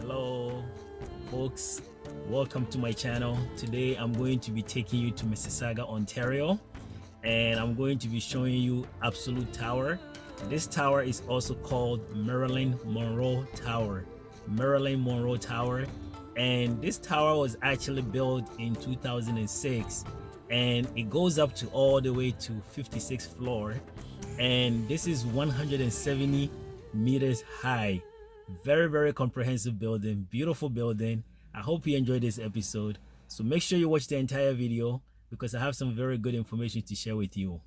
Hello folks, welcome to my channel. Today I'm going to be taking you to Mississauga, Ontario, and I'm going to be showing you Absolute Tower. This tower is also called MARILYN Monroe Tower. MARILYN Monroe Tower, and this tower was actually built in 2006, and it goes up to all the way to 56th floor, and this is 170 meters high. Very comprehensive building, beautiful building. I hope you enjoyed this episode, so make sure you watch the entire video because I have some very good information to share with you.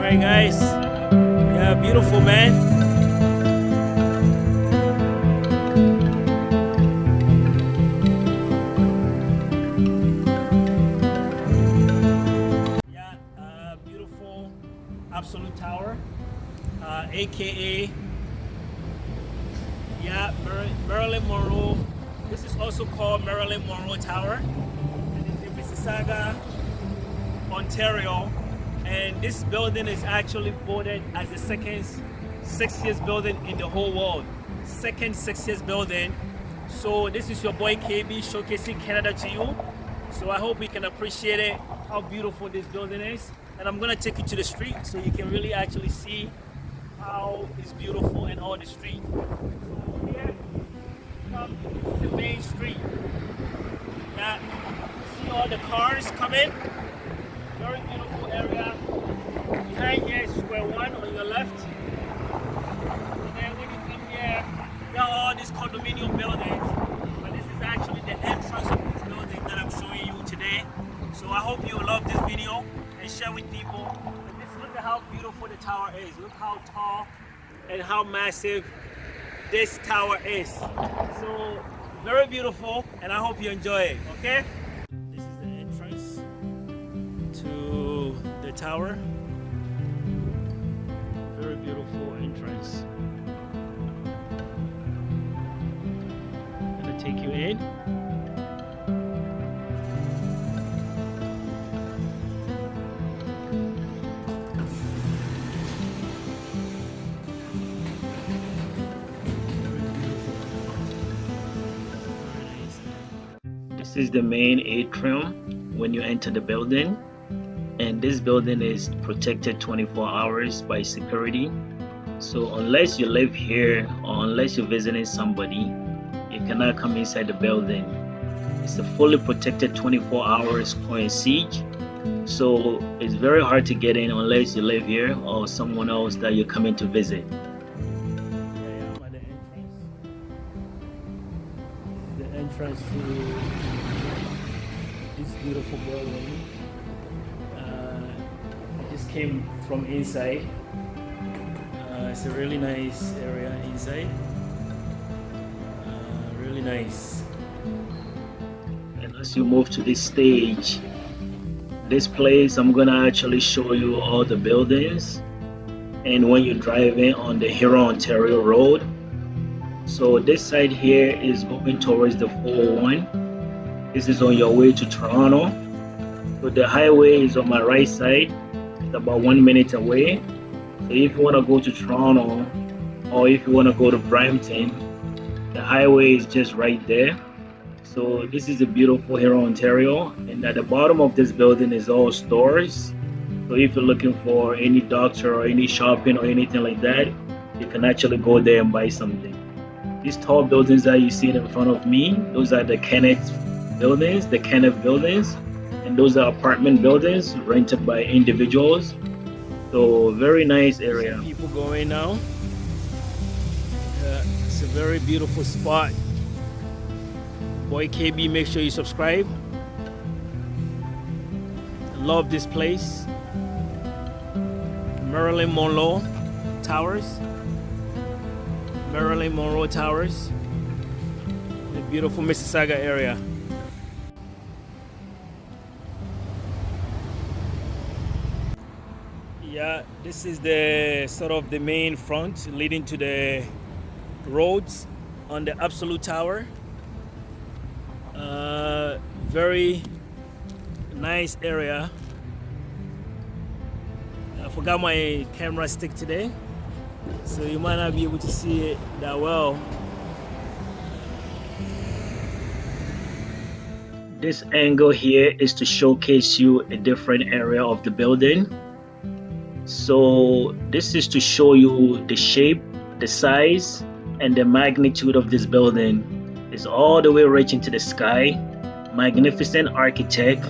Alright guys, yeah, beautiful man. Yeah, beautiful Absolute Tower, aka MARILYN Monroe. This is also called MARILYN Monroe Tower. It is in Mississauga, Ontario. And this building is actually voted as the second sexiest building in the whole world. Second sexiest building. So this is your boy KB showcasing Canada to you. So I hope you can appreciate it, how beautiful this building is. And I'm gonna take you to the street so you can really actually see how it's beautiful and all the street. So here come the main street. Now, see all the cars coming. Very beautiful area. Behind here is square one on your left. And then when you come here, there are all these condominium buildings. But this is actually the entrance of this building that I'm showing you today. So I hope you love this video and share with people. And look at how beautiful the tower is. Look how tall and how massive this tower is. So very beautiful, and I hope you enjoy it, okay? This is the entrance to the tower. Very beautiful entrance. I'm gonna take you in. This is the main atrium when you enter the building. And this building is protected 24 hours by security. So unless you live here or unless you're visiting somebody, you cannot come inside the building. It's a fully protected 24 hours coin siege. So it's very hard to get in unless you live here or someone else that you're coming to visit. I'm at the entrance. The entrance to this beautiful building. Came from inside. It's a really nice area inside. Really nice. And as you move to this stage, this place, I'm gonna actually show you all the buildings. And when you drive in on the Huron, Ontario Road, so this side here is going towards the 401. This is on your way to Toronto. So the highway is on my right side. About 1 minute away. So if you want to go to Toronto or if you want to go to Brampton, the highway is just right there. So this is a beautiful here in Ontario, and at the bottom of this building is all stores. So if you're looking for any doctor or any shopping or anything like that, you can actually go there and buy something. These tall buildings that you see in front of me, those are the Kenneth buildings, and those are apartment buildings rented by individuals. So very nice area. People going now. It's a very beautiful spot. Boy KB, make sure you subscribe. Love this place. MARILYN Monroe Towers. MARILYN Monroe Towers. The beautiful Mississauga area. Yeah, this is the sort of the main front leading to the roads on the Absolute Tower. Very nice area. I forgot my camera stick today, so you might not be able to see it that well. This angle here is to showcase you a different area of the building. So this is to show you the shape, the size, and the magnitude of this building. It's all the way reaching to the sky. Magnificent architect,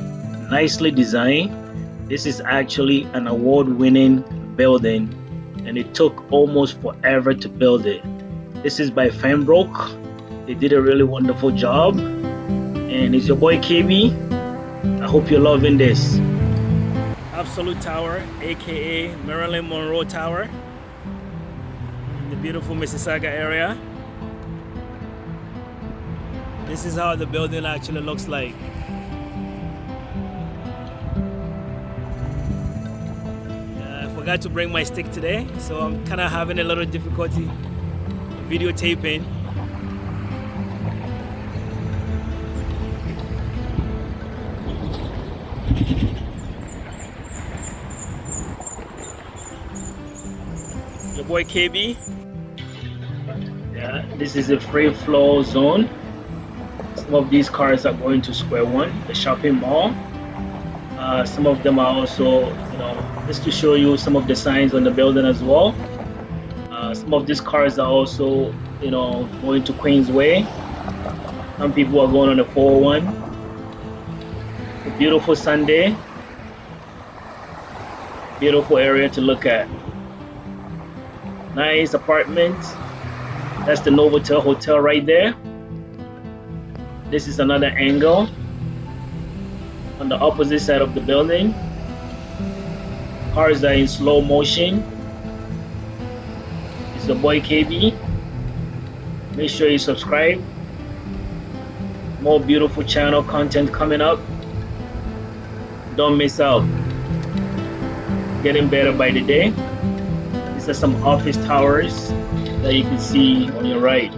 nicely designed. This is actually an award-winning building, and it took almost forever to build it. This is by Fernbrook. They did a really wonderful job. And it's your boy KB. I hope you're loving this. Absolute Tower, aka MARILYN Monroe Tower, in the beautiful Mississauga area. This is how the building actually looks like. I forgot to bring my stick today, so I'm kind of having a little difficulty videotaping. Your boy KB. Yeah, this is a free flow zone. Some of these cars are going to Square One, the shopping mall. Some of them are also, just to show you some of the signs on the building as well. Some of these cars are also, going to Queensway. Some people are going on the 401. A beautiful Sunday. Beautiful area to look at. Nice apartment. That's the Novotel Hotel right there. This is another angle on the opposite side of the building. Cars are in slow motion. It's the boy KB. Make sure you subscribe. More beautiful channel content coming up. Don't miss out. Getting better by the day. These are some office towers that you can see on your right.